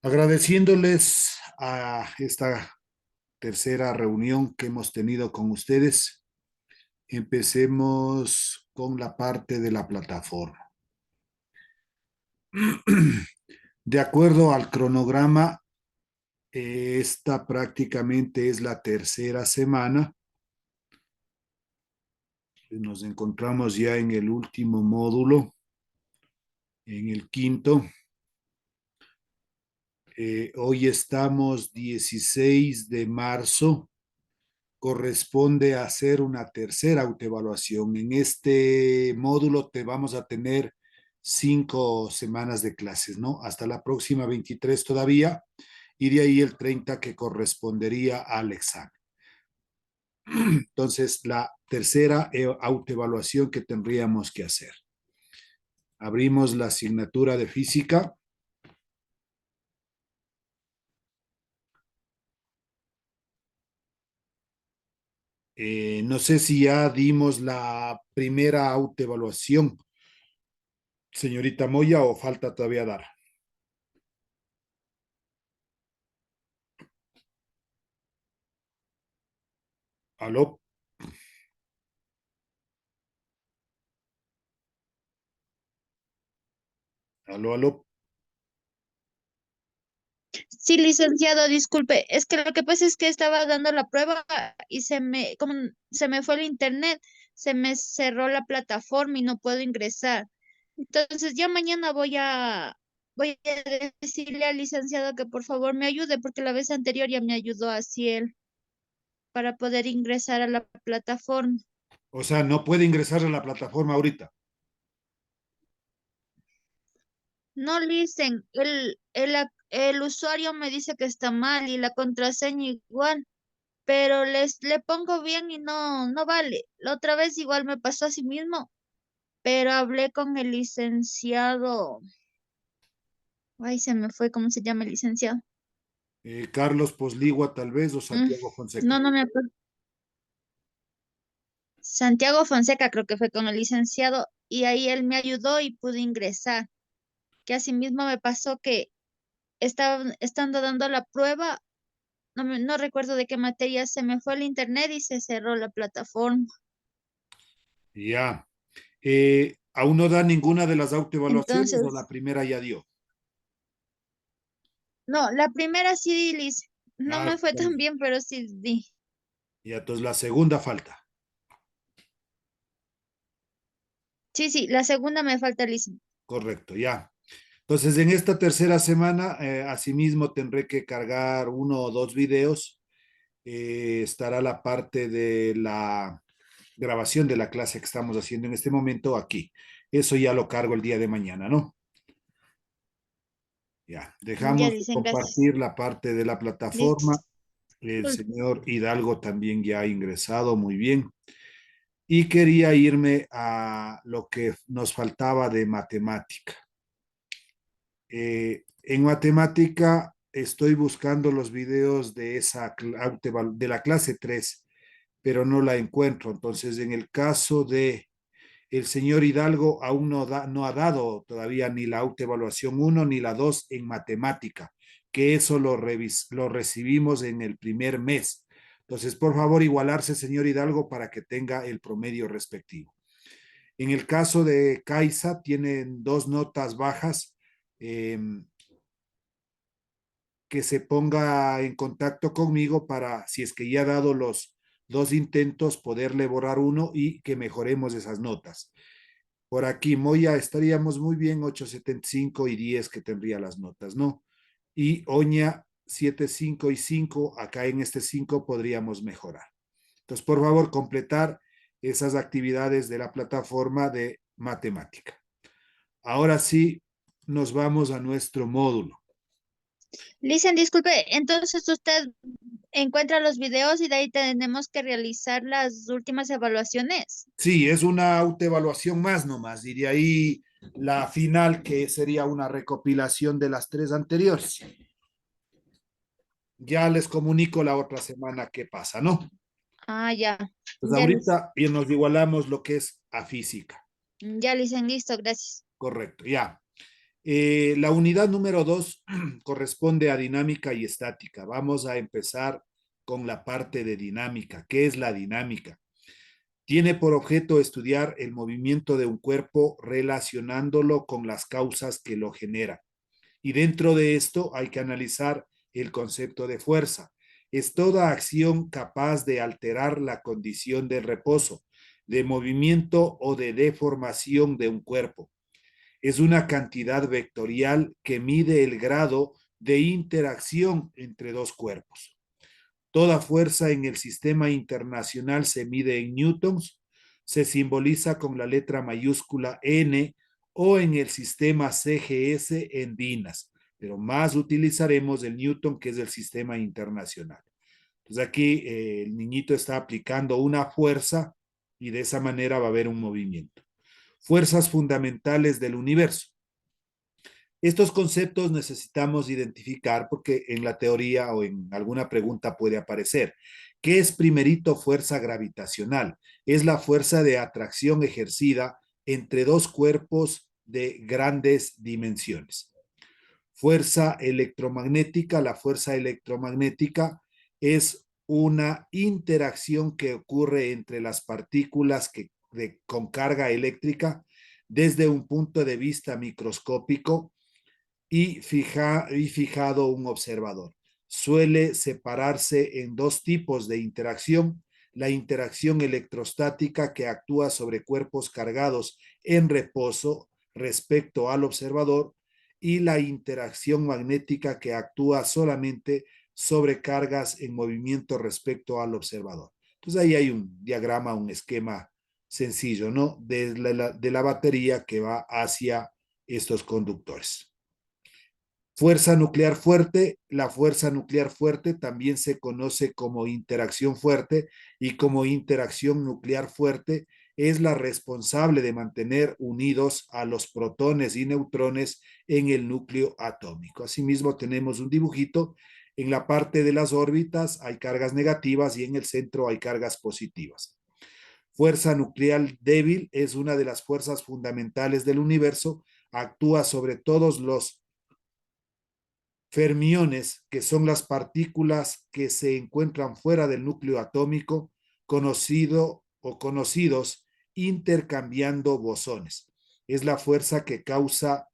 Agradeciéndoles a esta tercera reunión que hemos tenido con ustedes, empecemos con la parte de la plataforma. De acuerdo al cronograma, esta prácticamente es la tercera semana. Nos encontramos ya en el último módulo, en el quinto. Hoy estamos 16 de marzo. Corresponde hacer una tercera autoevaluación. En este módulo te vamos a tener 5 semanas de clases, ¿no? Hasta la próxima 23 todavía, y de ahí el 30 que correspondería al examen. Entonces, la tercera autoevaluación que tendríamos que hacer. Abrimos la asignatura de física. No sé si ya dimos la primera autoevaluación, señorita Moya, o falta todavía dar. ¿Aló? ¿Aló, aló? Sí, licenciado, disculpe, es que lo que pasa es que estaba dando la prueba y como se me fue el internet, se me cerró la plataforma y no puedo ingresar. Entonces ya mañana voy a decirle al licenciado que por favor me ayude, porque la vez anterior ya me ayudó así él para poder ingresar a la plataforma. O sea, no puede ingresar a la plataforma ahorita. No, licen, el usuario me dice que está mal y la contraseña igual. Pero le pongo bien y no vale. La otra vez igual me pasó así mismo, pero hablé con el licenciado. Ay, se me fue, ¿cómo se llama el licenciado? Carlos Posligua, tal vez, o Mm, Santiago Fonseca. no me acuerdo. Santiago Fonseca creo que fue con el licenciado y ahí él me ayudó y pude ingresar. Que así mismo me pasó que estando dando la prueba, no recuerdo de qué materia, se me fue el internet y se cerró la plataforma. Ya. ¿Aún no da ninguna de las autoevaluaciones o la Entonces, primera ya dio? no, la primera sí, Liz, no Ah, me fue está tan bien. bien, pero sí di. Ya, entonces la segunda falta. Sí, sí, la segunda me falta, Liz. Correcto, ya. Entonces, en esta tercera semana, asimismo, tendré que cargar 1 o 2 videos. Estará la parte de la grabación de la clase que estamos haciendo en este momento aquí. Eso ya lo cargo el día de mañana, ¿no? Ya, Ya dejamos de dicen, gracias. compartir la parte de la Listo. plataforma. El señor Hidalgo también ya ha ingresado, muy bien. Y quería irme a lo que nos faltaba de matemática. En matemática estoy buscando los videos de de la clase 3, pero no la encuentro. Entonces, en el caso de el señor Hidalgo, aún no ha dado todavía ni la autoevaluación 1 ni la 2 en matemática, que eso lo recibimos en el primer mes. Entonces, por favor, igualarse, señor Hidalgo, para que tenga el promedio respectivo. En el caso de Caiza, tienen 2 notas bajas. eh, que se ponga en contacto conmigo para, si es que ya ha dado los 2 intentos, poderle borrar uno y que mejoremos esas notas. Por aquí, Moya, estaríamos muy bien, 8.75 y 10 que tendría las notas, ¿no? Y Oña, 7.5 y 5, acá en este 5 podríamos mejorar. Entonces, por favor, completar esas actividades de la plataforma de matemática. Ahora sí, nos vamos a nuestro módulo. Listen, disculpe, entonces usted encuentra los videos y de ahí tenemos que realizar las últimas evaluaciones. Sí, es una autoevaluación más nomás, y de ahí la final que sería una recopilación de las 3 anteriores. Ya les comunico la otra semana qué pasa, ¿no? Ah, ya, Pues ahorita ya nos igualamos lo que es a física. ya, listen, listo, gracias. Correcto, ya. La unidad número 2 corresponde a dinámica y estática. Vamos a empezar con la parte de dinámica. ¿Qué es la dinámica? Tiene por objeto estudiar el movimiento de un cuerpo relacionándolo con las causas que lo generan. Y dentro de esto hay que analizar el concepto de fuerza. Es toda acción capaz de alterar la condición de reposo, de movimiento o de deformación de un cuerpo. Es una cantidad vectorial que mide el grado de interacción entre dos cuerpos. Toda fuerza en el sistema internacional se mide en newtons, se simboliza con la letra mayúscula N, o en el sistema CGS en dinas, pero más utilizaremos el newton, que es el sistema internacional. Entonces aquí el niñito está aplicando una fuerza y de esa manera va a haber un movimiento. Fuerzas fundamentales del universo. Estos conceptos necesitamos identificar porque en la teoría o en alguna pregunta puede aparecer. ¿Qué es primerito fuerza gravitacional? Es la fuerza de atracción ejercida entre dos cuerpos de grandes dimensiones. Fuerza electromagnética. La fuerza electromagnética es una interacción que ocurre entre las partículas con carga eléctrica desde un punto de vista microscópico y fijado un observador. Suele separarse en dos tipos de interacción: la interacción electrostática, que actúa sobre cuerpos cargados en reposo respecto al observador, y la interacción magnética, que actúa solamente sobre cargas en movimiento respecto al observador. Entonces ahí hay un diagrama, un esquema sencillo, ¿no? De la batería que va hacia estos conductores. Fuerza nuclear fuerte. La fuerza nuclear fuerte también se conoce como interacción fuerte y como interacción nuclear fuerte. Es la responsable de mantener unidos a los protones y neutrones en el núcleo atómico. Asimismo, tenemos un dibujito. En la parte de las órbitas hay cargas negativas y en el centro hay cargas positivas. Fuerza nuclear débil es una de las fuerzas fundamentales del universo. Actúa sobre todos los fermiones, que son las partículas que se encuentran fuera del núcleo atómico, conocido o conocidos, intercambiando bosones. Es la fuerza que causa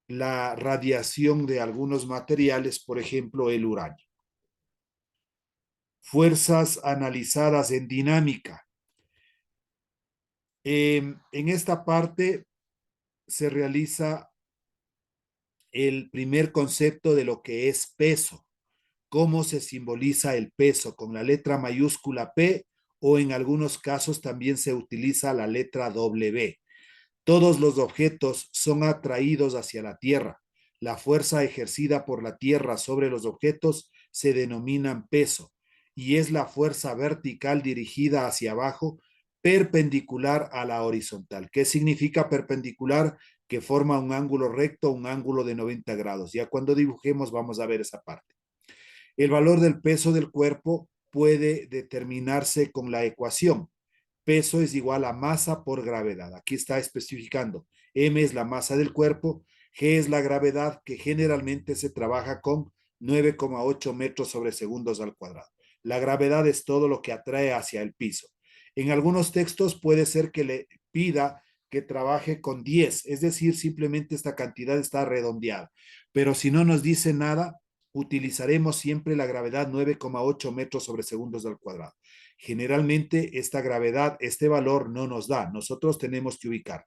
la radiación de algunos materiales, por ejemplo, el uranio. Fuerzas analizadas en dinámica. En esta parte se realiza el primer concepto de lo que es peso. Cómo se simboliza el peso, con la letra mayúscula P, o en algunos casos también se utiliza la letra W. Todos los objetos son atraídos hacia la Tierra. La fuerza ejercida por la Tierra sobre los objetos se denomina peso, y es la fuerza vertical dirigida hacia abajo, perpendicular a la horizontal. ¿Qué significa perpendicular? Que forma un ángulo recto, un ángulo de 90 grados. Ya cuando dibujemos vamos a ver esa parte. El valor del peso del cuerpo puede determinarse con la ecuación. Peso es igual a masa por gravedad. Aquí está especificando. M es la masa del cuerpo, G es la gravedad, que generalmente se trabaja con 9,8 metros sobre segundos al cuadrado. La gravedad es todo lo que atrae hacia el piso. En algunos textos puede ser que le pida que trabaje con 10, es decir, simplemente esta cantidad está redondeada. Pero si no nos dice nada, utilizaremos siempre la gravedad 9,8 metros sobre segundos al cuadrado. Generalmente esta gravedad, este valor no nos da, nosotros tenemos que ubicar.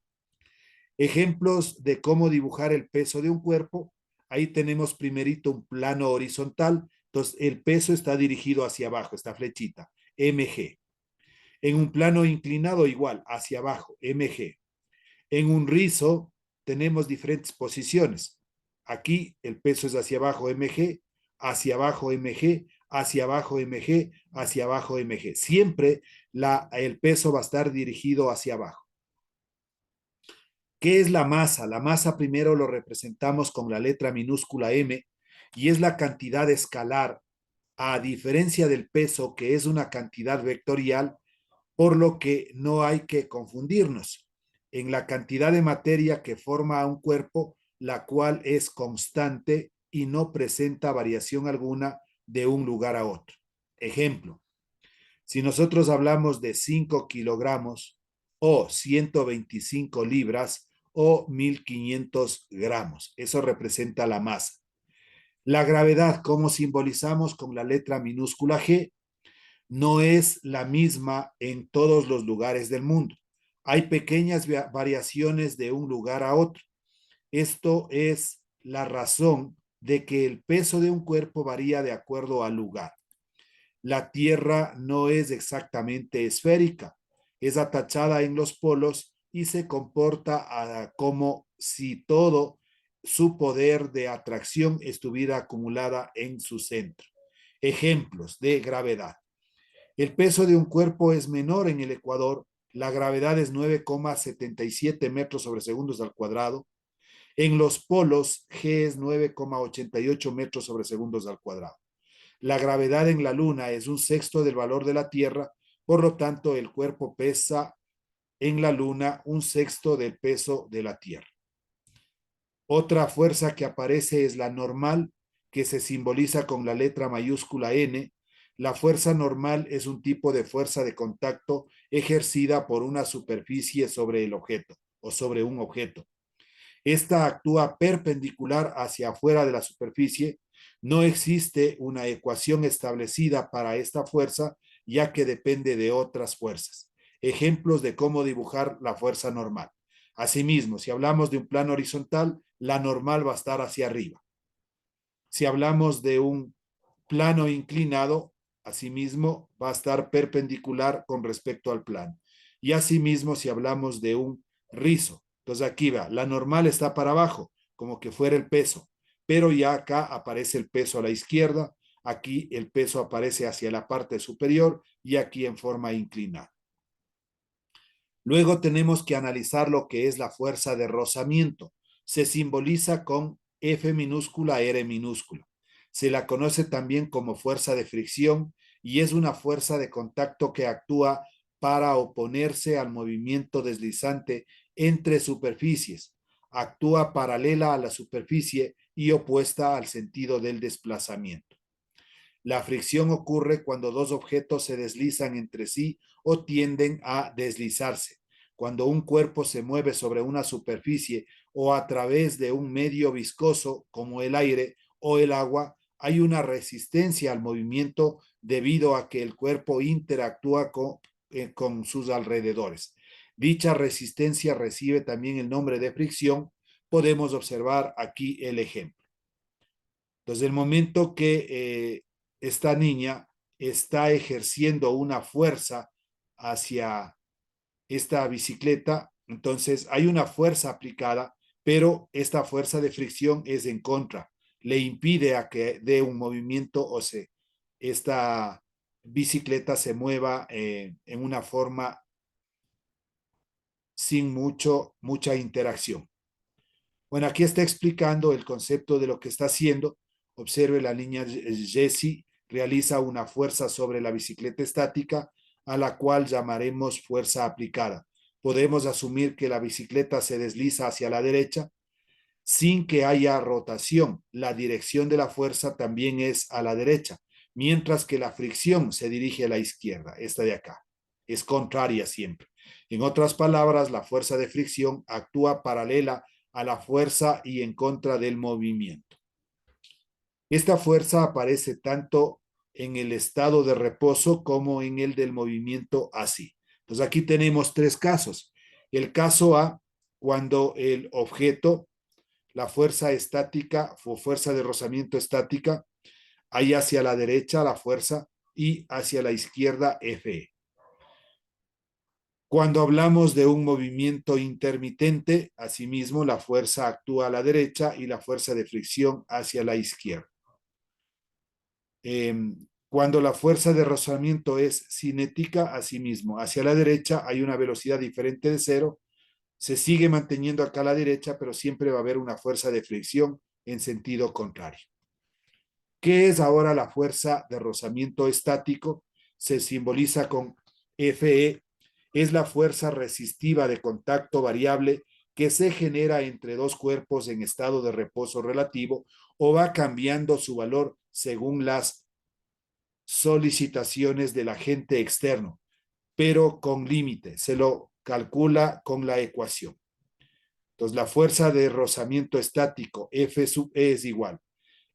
Ejemplos de cómo dibujar el peso de un cuerpo. Ahí tenemos primerito un plano horizontal, entonces el peso está dirigido hacia abajo, esta flechita, mg. En un plano inclinado igual, hacia abajo, mg. En un rizo tenemos diferentes posiciones. Aquí el peso es hacia abajo, mg, hacia abajo, mg, hacia abajo, mg, hacia abajo, mg. Siempre el peso va a estar dirigido hacia abajo. ¿Qué es la masa? La masa primero lo representamos con la letra minúscula m, y es la cantidad escalar, a diferencia del peso, que es una cantidad vectorial, por lo que no hay que confundirnos. En la cantidad de materia que forma un cuerpo la cual es constante y no presenta variación alguna de un lugar a otro. Ejemplo, si nosotros hablamos de 5 kilogramos o 125 libras o 1500 gramos, eso representa la masa. La gravedad, como simbolizamos con la letra minúscula G, no es la misma en todos los lugares del mundo. Hay pequeñas variaciones de un lugar a otro. Esto es la razón de que el peso de un cuerpo varía de acuerdo al lugar. La Tierra no es exactamente esférica, es atachada en los polos y se comporta como si todo su poder de atracción estuviera acumulada en su centro. Ejemplos de gravedad. El peso de un cuerpo es menor en el ecuador, la gravedad es 9,77 metros sobre segundos al cuadrado. En los polos, G es 9,88 metros sobre segundos al cuadrado. La gravedad en la Luna es un sexto del valor de la Tierra, por lo tanto, el cuerpo pesa en la Luna un sexto del peso de la Tierra. Otra fuerza que aparece es la normal, que se simboliza con la letra mayúscula N. La fuerza normal es un tipo de fuerza de contacto ejercida por una superficie sobre el objeto o sobre un objeto. Esta actúa perpendicular hacia afuera de la superficie. No existe una ecuación establecida para esta fuerza, ya que depende de otras fuerzas. Ejemplos de cómo dibujar la fuerza normal. Asimismo, si hablamos de un plano horizontal, la normal va a estar hacia arriba. Si hablamos de un plano inclinado, asimismo va a estar perpendicular con respecto al plano. Y asimismo, si hablamos de un rizo, entonces aquí va, la normal está para abajo, como que fuera el peso, pero ya acá aparece el peso a la izquierda, aquí el peso aparece hacia la parte superior y aquí en forma inclinada. Luego tenemos que analizar lo que es la fuerza de rozamiento. Se simboliza con F minúscula, R minúscula. Se la conoce también como fuerza de fricción y es una fuerza de contacto que actúa para oponerse al movimiento deslizante entre superficies. Actúa paralela a la superficie y opuesta al sentido del desplazamiento. La fricción ocurre cuando dos objetos se deslizan entre sí o tienden a deslizarse. Cuando un cuerpo se mueve sobre una superficie o a través de un medio viscoso como el aire o el agua, hay una resistencia al movimiento debido a que el cuerpo interactúa con sus alrededores. Dicha resistencia recibe también el nombre de fricción. Podemos observar aquí el ejemplo. Entonces, el momento que esta niña está ejerciendo una fuerza hacia esta bicicleta, entonces hay una fuerza aplicada, pero esta fuerza de fricción es en contra, le impide a que dé un movimiento o esta bicicleta se mueva en una forma sin mucha interacción. Bueno, aquí está explicando el concepto de lo que está haciendo. Observe, la niña Jessie realiza una fuerza sobre la bicicleta estática, a la cual llamaremos fuerza aplicada. Podemos asumir que la bicicleta se desliza hacia la derecha sin que haya rotación. La dirección de la fuerza también es a la derecha, mientras que la fricción se dirige a la izquierda, esta de acá. Es contraria siempre. En otras palabras, la fuerza de fricción actúa paralela a la fuerza y en contra del movimiento. Esta fuerza aparece tanto en el estado de reposo como en el del movimiento así. Entonces aquí tenemos tres casos. El caso A, cuando el objeto, la fuerza estática o fuerza de rozamiento estática, hay hacia la derecha la fuerza y hacia la izquierda Fe. Cuando hablamos de un movimiento intermitente, asimismo la fuerza actúa a la derecha y la fuerza de fricción hacia la izquierda. Cuando la fuerza de rozamiento es cinética, asimismo, hacia la derecha hay una velocidad diferente de cero, se sigue manteniendo acá a la derecha, pero siempre va a haber una fuerza de fricción en sentido contrario. ¿Qué es ahora la fuerza de rozamiento estático? Se simboliza con Fe. Es la fuerza resistiva de contacto variable que se genera entre dos cuerpos en estado de reposo relativo o va cambiando su valor según las solicitaciones del agente externo, pero con límite. Se lo calcula con la ecuación. Entonces, la fuerza de rozamiento estático F sub E es igual.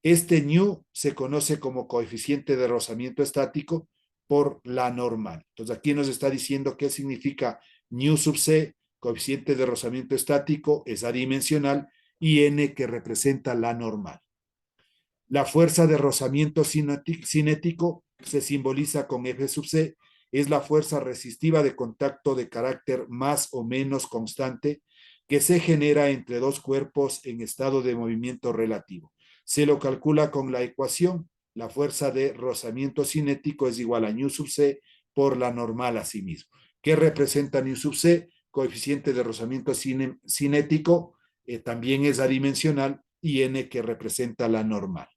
Este nu se conoce como coeficiente de rozamiento estático por la normal. Entonces, aquí nos está diciendo qué significa nu sub C, coeficiente de rozamiento estático, es adimensional, y N que representa la normal. La fuerza de rozamiento cinético se simboliza con F sub C, es la fuerza resistiva de contacto de carácter más o menos constante que se genera entre dos cuerpos en estado de movimiento relativo. Se lo calcula con la ecuación, la fuerza de rozamiento cinético es igual a nu sub C por la normal a sí mismo. ¿Qué representa nu sub C? Coeficiente de rozamiento cinético, también es adimensional, y N que representa la normal.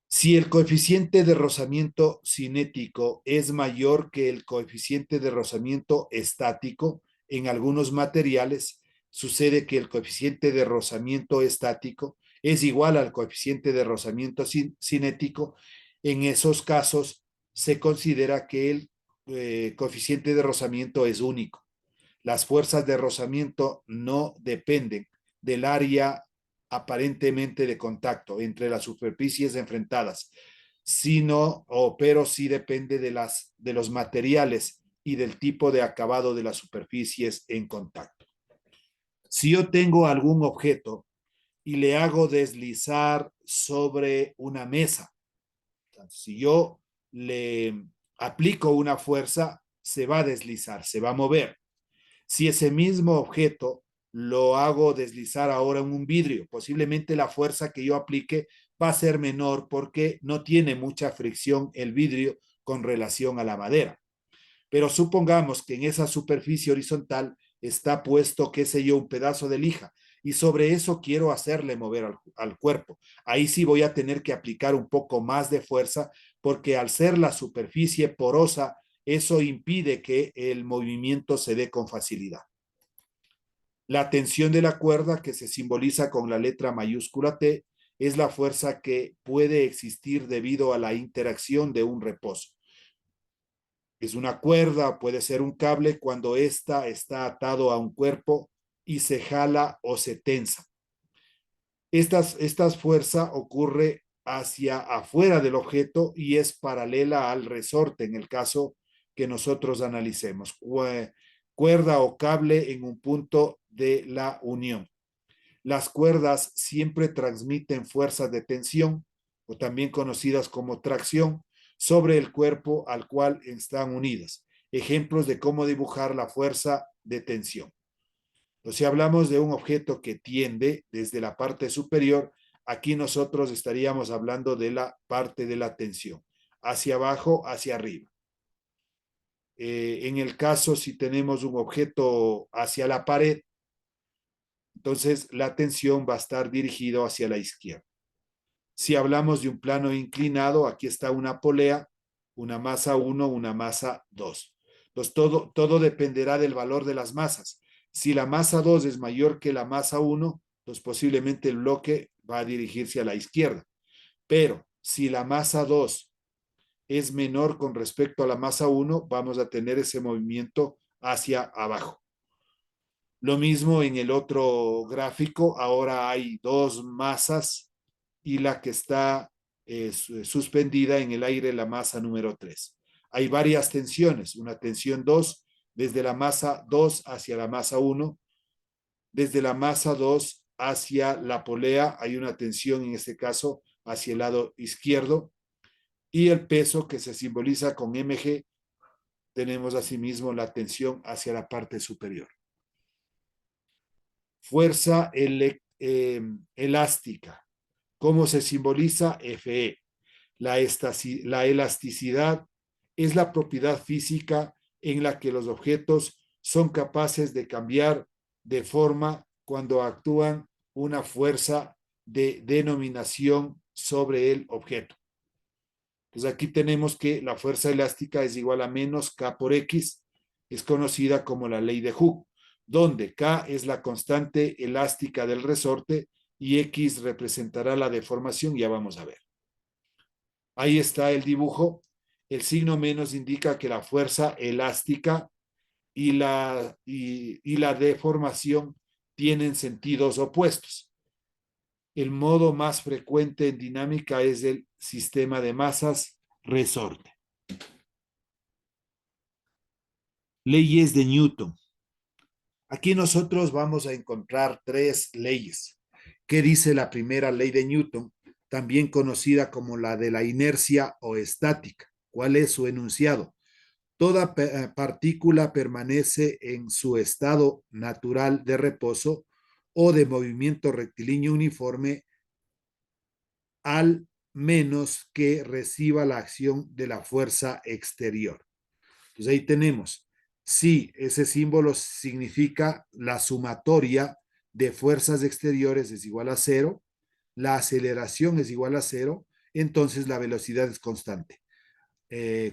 Si el coeficiente de rozamiento cinético es mayor que el coeficiente de rozamiento estático, en algunos materiales sucede que el coeficiente de rozamiento estático es igual al coeficiente de rozamiento cinético. En esos casos se considera que el coeficiente de rozamiento es único. Las fuerzas de rozamiento no dependen del área aparentemente de contacto entre las superficies enfrentadas, pero sí depende de los materiales y del tipo de acabado de las superficies en contacto. Si yo tengo algún objeto y le hago deslizar sobre una mesa, si yo le aplico una fuerza, se va a deslizar, se va a mover. Si ese mismo objeto lo hago deslizar ahora en un vidrio, posiblemente la fuerza que yo aplique va a ser menor porque no tiene mucha fricción el vidrio con relación a la madera. Pero supongamos que en esa superficie horizontal está puesto, qué sé yo, un pedazo de lija y sobre eso quiero hacerle mover al cuerpo. Ahí sí voy a tener que aplicar un poco más de fuerza porque al ser la superficie porosa, eso impide que el movimiento se dé con facilidad. La tensión de la cuerda, que se simboliza con la letra mayúscula T, es la fuerza que puede existir debido a la interacción de un reposo. Es una cuerda, puede ser un cable cuando ésta está atado a un cuerpo y se jala o se tensa. Esta fuerza ocurre hacia afuera del objeto y es paralela al resorte en el caso que nosotros analicemos. Cuerda o cable en un punto de la unión. Las cuerdas siempre transmiten fuerzas de tensión, o también conocidas como tracción, sobre el cuerpo al cual están unidas. Ejemplos de cómo dibujar la fuerza de tensión. Entonces, si hablamos de un objeto que tiende desde la parte superior, aquí nosotros estaríamos hablando de la parte de la tensión, hacia abajo, hacia arriba. En el caso, si tenemos un objeto hacia la pared, entonces la tensión va a estar dirigida hacia la izquierda. Si hablamos de un plano inclinado, aquí está una polea, una masa 1, una masa 2. Entonces, todo dependerá del valor de las masas. Si la masa 2 es mayor que la masa 1, pues posiblemente el bloque va a dirigirse a la izquierda. Pero si la masa 2 es menor con respecto a la masa 1, vamos a tener ese movimiento hacia abajo. Lo mismo en el otro gráfico, ahora hay dos masas y la que está suspendida en el aire, la masa número 3. Hay varias tensiones, una tensión 2 desde la masa 2 hacia la masa 1, desde la masa 2 hacia la polea hay una tensión en este caso hacia el lado izquierdo y el peso que se simboliza con mg, tenemos asimismo la tensión hacia la parte superior. Fuerza elástica. ¿Cómo se simboliza? Fe. La elasticidad es la propiedad física en la que los objetos son capaces de cambiar de forma cuando actúan una fuerza de denominación sobre el objeto. Entonces aquí tenemos que la fuerza elástica es igual a menos K por X, es conocida como la ley de Hooke. donde K es la constante elástica del resorte y X representará la deformación. Ya vamos a ver. Ahí está el dibujo. El signo menos indica que la fuerza elástica y la deformación tienen sentidos opuestos. El modo más frecuente en dinámica es el sistema de masas resorte. Leyes de Newton. Aquí nosotros vamos a encontrar tres leyes. ¿Qué dice la primera ley de Newton? También conocida como la de la inercia o estática. ¿Cuál es su enunciado? Toda partícula permanece en su estado natural de reposo o de movimiento rectilíneo uniforme al menos que reciba la acción de la fuerza exterior. Entonces ahí tenemos, si ese símbolo significa la sumatoria de fuerzas exteriores es igual a cero, la aceleración es igual a cero, entonces la velocidad es constante.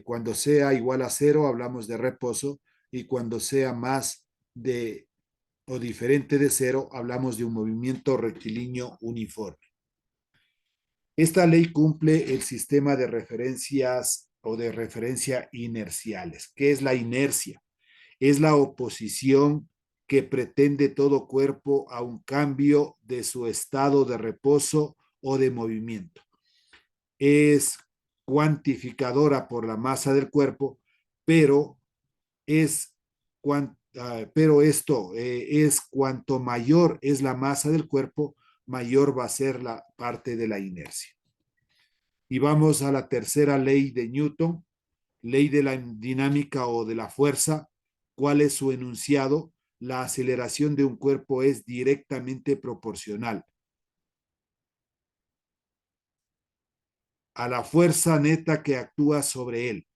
Cuando sea igual a cero hablamos de reposo y cuando sea más de o diferente de cero hablamos de un movimiento rectilíneo uniforme. Esta ley cumple el sistema de referencias o de referencia inerciales. ¿Qué es la inercia? Es la oposición que pretende todo cuerpo a un cambio de su estado de reposo o de movimiento. Es cuantificadora por la masa del cuerpo, pero es pero esto es cuanto mayor es la masa del cuerpo, mayor va a ser la parte de la inercia. Y vamos a la tercera ley de Newton, ley de la dinámica o de la fuerza. ¿Cuál es su enunciado? La aceleración de un cuerpo es directamente proporcional a la fuerza neta que actúa sobre él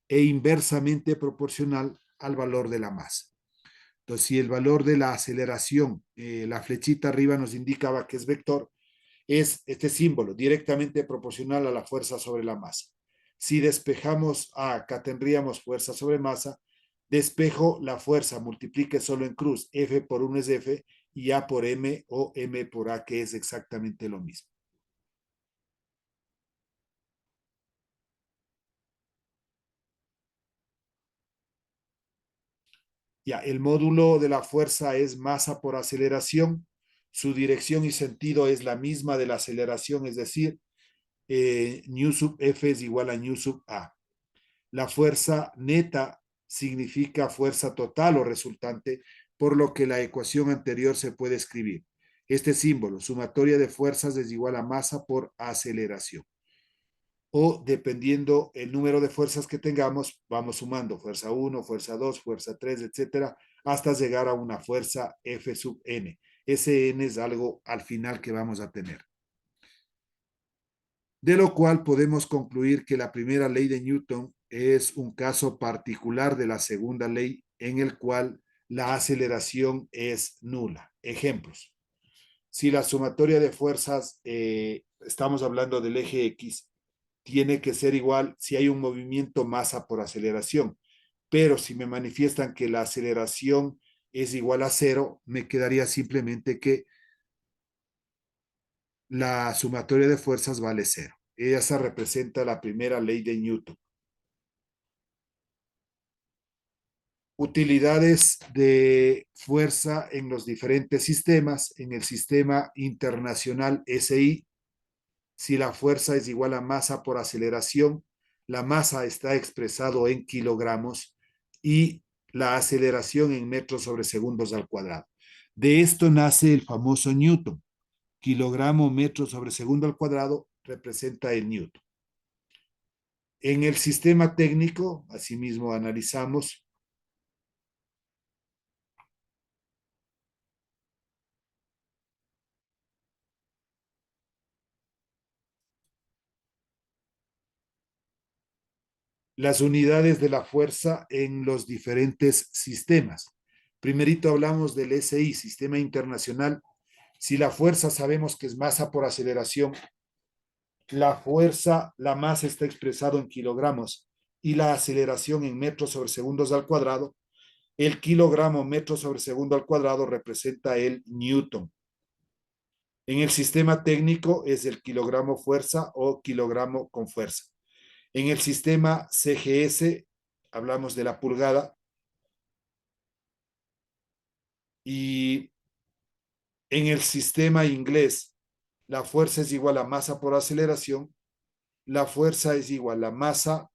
e inversamente proporcional al valor de la masa. Entonces, si el valor de la aceleración, la flechita arriba nos indicaba que es vector, es este símbolo, directamente proporcional a la fuerza sobre la masa. Si despejamos A, acá tendríamos fuerza sobre masa, despejo la fuerza, multiplique solo en cruz, F por 1 es F y A por M o M por A, que es exactamente lo mismo. Ya, el módulo de la fuerza es masa por aceleración, su dirección y sentido es la misma de la aceleración, es decir, nu sub F es igual a nu sub A. La fuerza neta significa fuerza total o resultante, por lo que la ecuación anterior se puede escribir. Este símbolo, sumatoria de fuerzas, es igual a masa por aceleración. O dependiendo el número de fuerzas que tengamos, vamos sumando fuerza 1, fuerza 2, fuerza 3, etcétera, hasta llegar a una fuerza F sub n. Ese n es algo al final que vamos a tener. De lo cual podemos concluir que la primera ley de Newton es un caso particular de la segunda ley en el cual la aceleración es nula. Ejemplos. Si la sumatoria de fuerzas, estamos hablando del eje X, tiene que ser igual si hay un movimiento masa por aceleración. Pero si me manifiestan que la aceleración es igual a cero, me quedaría simplemente que la sumatoria de fuerzas vale cero. Esa representa la primera ley de Newton. Utilidades de fuerza en los diferentes sistemas. En el sistema internacional SI, si la fuerza es igual a masa por aceleración, la masa está expresado en kilogramos y la aceleración en metros sobre segundos al cuadrado. De esto nace el famoso Newton. Kilogramo metro sobre segundo al cuadrado representa el Newton. En el sistema técnico, asimismo analizamos las unidades de la fuerza en los diferentes sistemas. Primerito hablamos del SI, Sistema Internacional. Si la fuerza sabemos que es masa por aceleración, la fuerza, la masa está expresado en kilogramos y la aceleración en metros sobre segundos al cuadrado. El kilogramo metro sobre segundo al cuadrado representa el newton. En el sistema técnico es el kilogramo fuerza o kilogramo con fuerza. En el sistema CGS hablamos de la pulgada y en el sistema inglés la fuerza es igual a masa por aceleración, la fuerza es igual a masa,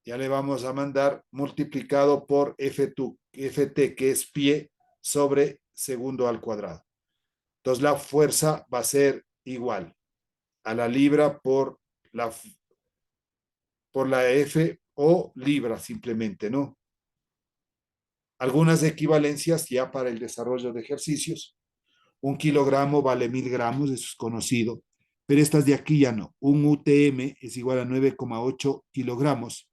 ya le vamos a mandar multiplicado por Ft, que es pie sobre segundo al cuadrado. Entonces la fuerza va a ser igual a la libra por la F o libra simplemente, ¿no? Algunas equivalencias ya para el desarrollo de ejercicios. Un kilogramo vale 1000 gramos, eso es conocido, pero estas de aquí ya no. Un UTM es igual a 9,8 kilogramos.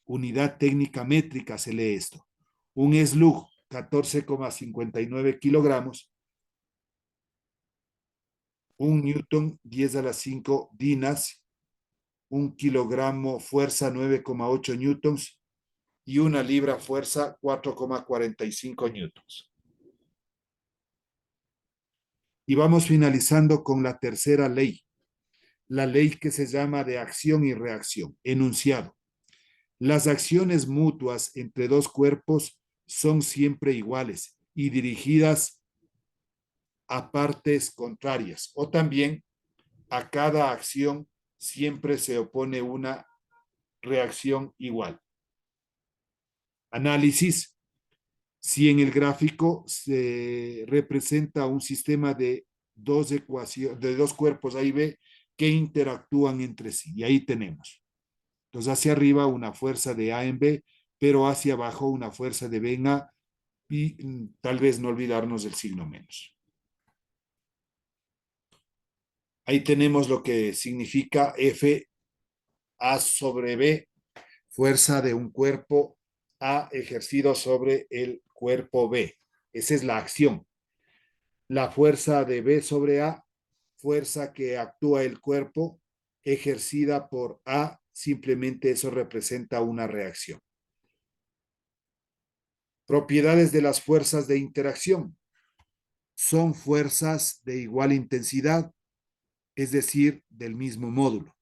Unidad técnica métrica se lee esto. Un SLUG, 14,59 kilogramos. Un newton, 10 a la 5 dinas. Un kilogramo fuerza, 9,8 newtons. Y una libra fuerza, 4,45 newtons. Y vamos finalizando con la tercera ley, la ley que se llama de acción y reacción. Enunciado. Las acciones mutuas entre dos cuerpos son siempre iguales y dirigidas a partes contrarias, o también a cada acción siempre se opone una reacción igual. Análisis. Si en el gráfico se representa un sistema de dos cuerpos A y B que interactúan entre sí, y ahí tenemos. Entonces, hacia arriba una fuerza de A en B, pero hacia abajo una fuerza de B en A, y tal vez no olvidarnos del signo menos. Ahí tenemos lo que significa F A sobre B, fuerza de un cuerpo A ejercido sobre el cuerpo B. Esa es la acción. La fuerza de B sobre A, fuerza que actúa el cuerpo ejercida por A, simplemente eso representa una reacción. Propiedades de las fuerzas de interacción. Son fuerzas de igual intensidad, es decir, del mismo módulo.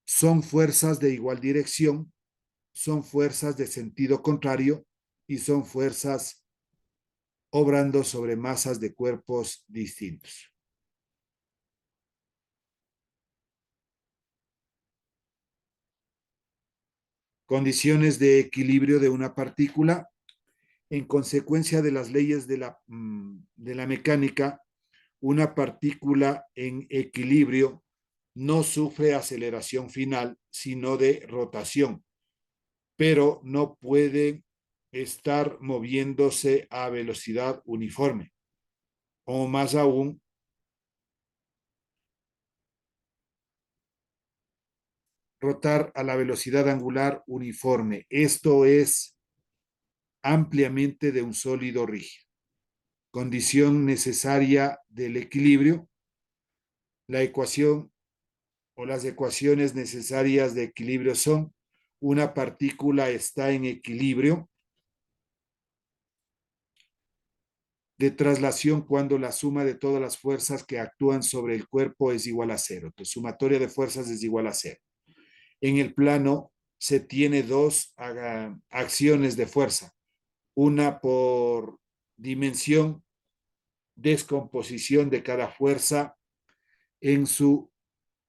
Son fuerzas de igual dirección, son fuerzas de sentido contrario y son fuerzas obrando sobre masas de cuerpos distintos. Condiciones de equilibrio de una partícula. En consecuencia de las leyes de la mecánica, una partícula en equilibrio no sufre aceleración final, sino de rotación, pero no puede estar moviéndose a velocidad uniforme. O más aún, rotar a la velocidad angular uniforme. Esto es ampliamente de un sólido rígido. Condición necesaria del equilibrio. La ecuación o las ecuaciones necesarias de equilibrio son: una partícula está en equilibrio de traslación cuando la suma de todas las fuerzas que actúan sobre el cuerpo es igual a cero. Entonces, sumatoria de fuerzas es igual a cero. En el plano se tiene dos acciones de fuerza, una por dimensión, descomposición de cada fuerza en su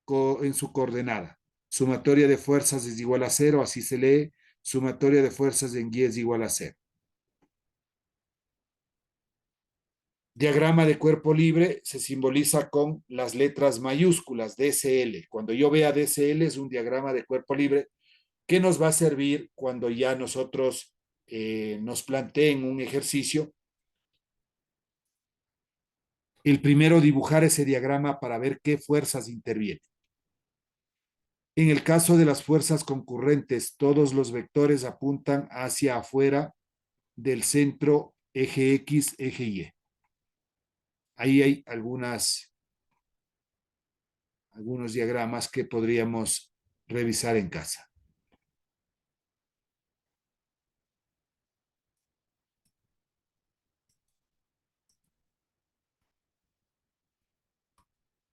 coordenada. Sumatoria de fuerzas es igual a cero, así se lee. Sumatoria de fuerzas en Y es igual a cero. Diagrama de cuerpo libre se simboliza con las letras mayúsculas, DSL. Cuando yo vea DSL es un diagrama de cuerpo libre que nos va a servir cuando ya nosotros nos planteen un ejercicio. El primero, dibujar ese diagrama para ver qué fuerzas intervienen. En el caso de las fuerzas concurrentes, todos los vectores apuntan hacia afuera del centro eje X, eje Y. Ahí hay algunos diagramas que podríamos revisar en casa.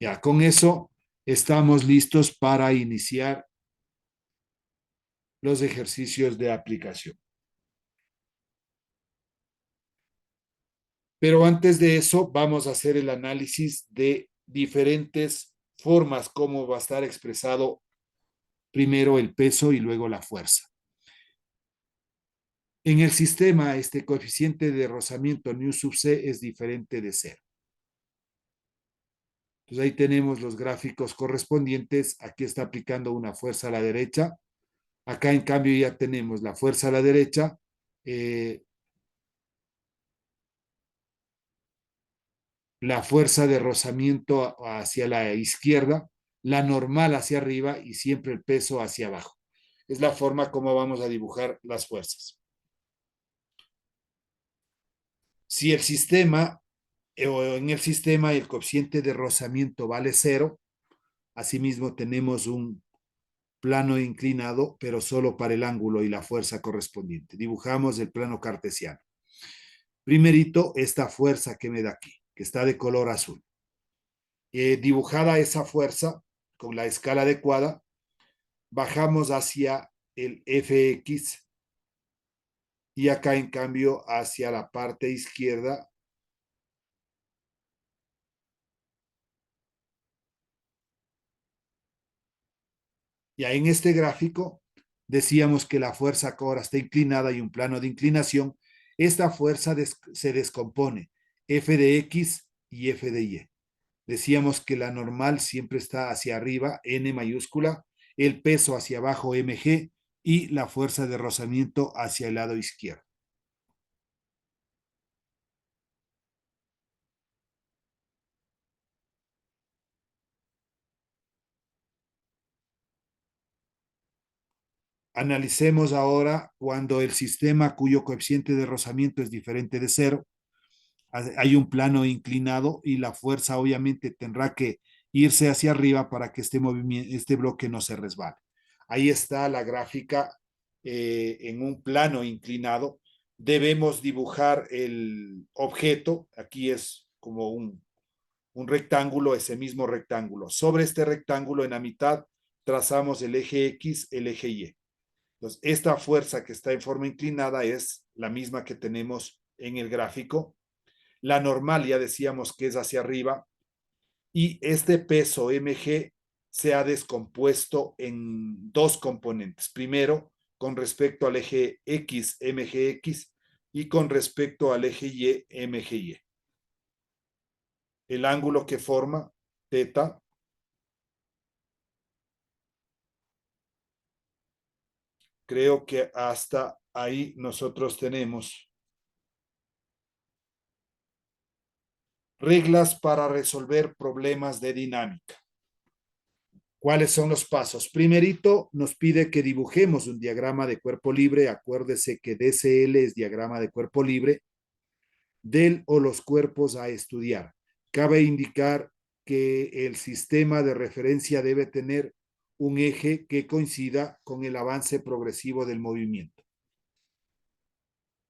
Ya, con eso estamos listos para iniciar los ejercicios de aplicación. Pero antes de eso, vamos a hacer el análisis de diferentes formas como va a estar expresado primero el peso y luego la fuerza. En el sistema, este coeficiente de rozamiento nu sub c es diferente de cero. Entonces ahí tenemos los gráficos correspondientes. Aquí está aplicando una fuerza a la derecha. Acá en cambio ya tenemos la fuerza a la derecha, eh, la fuerza de rozamiento hacia la izquierda, la normal hacia arriba y siempre el peso hacia abajo. Es la forma como vamos a dibujar las fuerzas. Si el sistema o en el sistema el coeficiente de rozamiento vale cero, asimismo tenemos un plano inclinado, pero solo para el ángulo y la fuerza correspondiente. Dibujamos el plano cartesiano. Primerito, esta fuerza que me da aquí, que está de color azul. Dibujada esa fuerza con la escala adecuada, bajamos hacia el Fx y acá en cambio hacia la parte izquierda ya en este gráfico decíamos que la fuerza ahora está inclinada y un plano de inclinación. Esta fuerza se descompone F de X y F de Y. Decíamos que la normal siempre está hacia arriba, N mayúscula, el peso hacia abajo, mg, y la fuerza de rozamiento hacia el lado izquierdo. Analicemos ahora cuando el sistema cuyo coeficiente de rozamiento es diferente de cero, hay un plano inclinado y la fuerza obviamente tendrá que irse hacia arriba para que este bloque no se resbale. Ahí está la gráfica en un plano inclinado. Debemos dibujar el objeto, aquí es como un rectángulo, ese mismo rectángulo. Sobre este rectángulo en la mitad trazamos el eje X, el eje Y. Entonces, esta fuerza que está en forma inclinada es la misma que tenemos en el gráfico. La normal ya decíamos que es hacia arriba y este peso mg se ha descompuesto en dos componentes. Primero, con respecto al eje X, mgx, y con respecto al eje Y, mgy. El ángulo que forma, teta, creo que hasta ahí nosotros tenemos reglas para resolver problemas de dinámica. ¿Cuáles son los pasos? Primerito, nos pide que dibujemos un diagrama de cuerpo libre. Acuérdese que DCL es diagrama de cuerpo libre del o los cuerpos a estudiar. Cabe indicar que el sistema de referencia debe tener un eje que coincida con el avance progresivo del movimiento.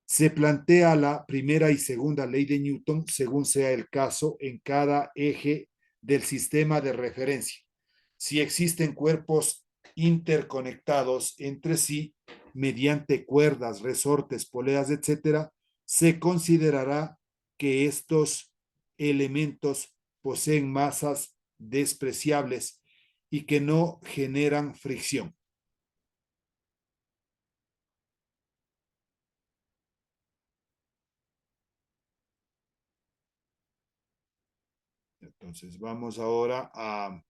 Se plantea la primera y segunda ley de Newton, según sea el caso, en cada eje del sistema de referencia. Si existen cuerpos interconectados entre sí mediante cuerdas, resortes, poleas, etcétera, se considerará que estos elementos poseen masas despreciables y que no generan fricción. Entonces vamos ahora a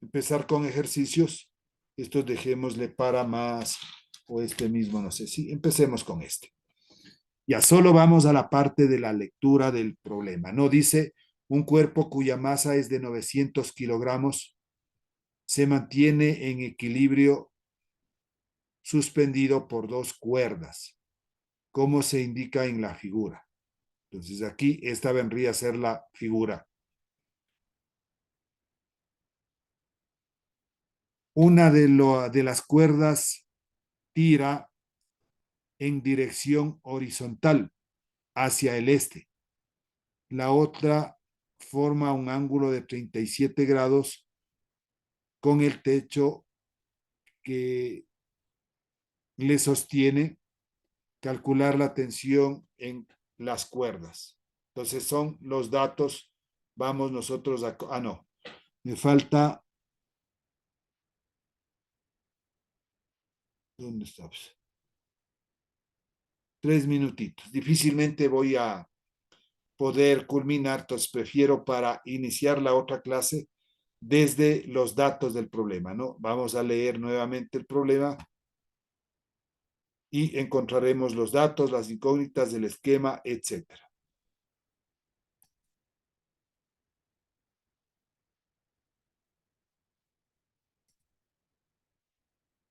empezar con ejercicios. Estos dejémosle para más o este mismo, no sé si empecemos con este. Ya solo vamos a la parte de la lectura del problema. No dice un cuerpo cuya masa es de 900 kilogramos se mantiene en equilibrio suspendido por dos cuerdas, como se indica en la figura. Entonces aquí esta vendría a ser la figura. Una de las cuerdas tira en dirección horizontal hacia el este. La otra forma un ángulo de 37 grados con el techo que le sostiene, calcular la tensión en las cuerdas. Entonces son los datos, vamos nosotros a... Ah, no, me falta... ¿Dónde estamos? 3 minutitos. Difícilmente voy a poder culminar, entonces prefiero para iniciar la otra clase desde los datos del problema, ¿no? Vamos a leer nuevamente el problema y encontraremos los datos, las incógnitas del esquema, etcétera.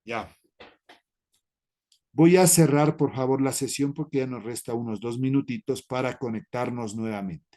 Ya. Voy a cerrar, por favor, la sesión porque ya nos resta unos 2 minutitos para conectarnos nuevamente.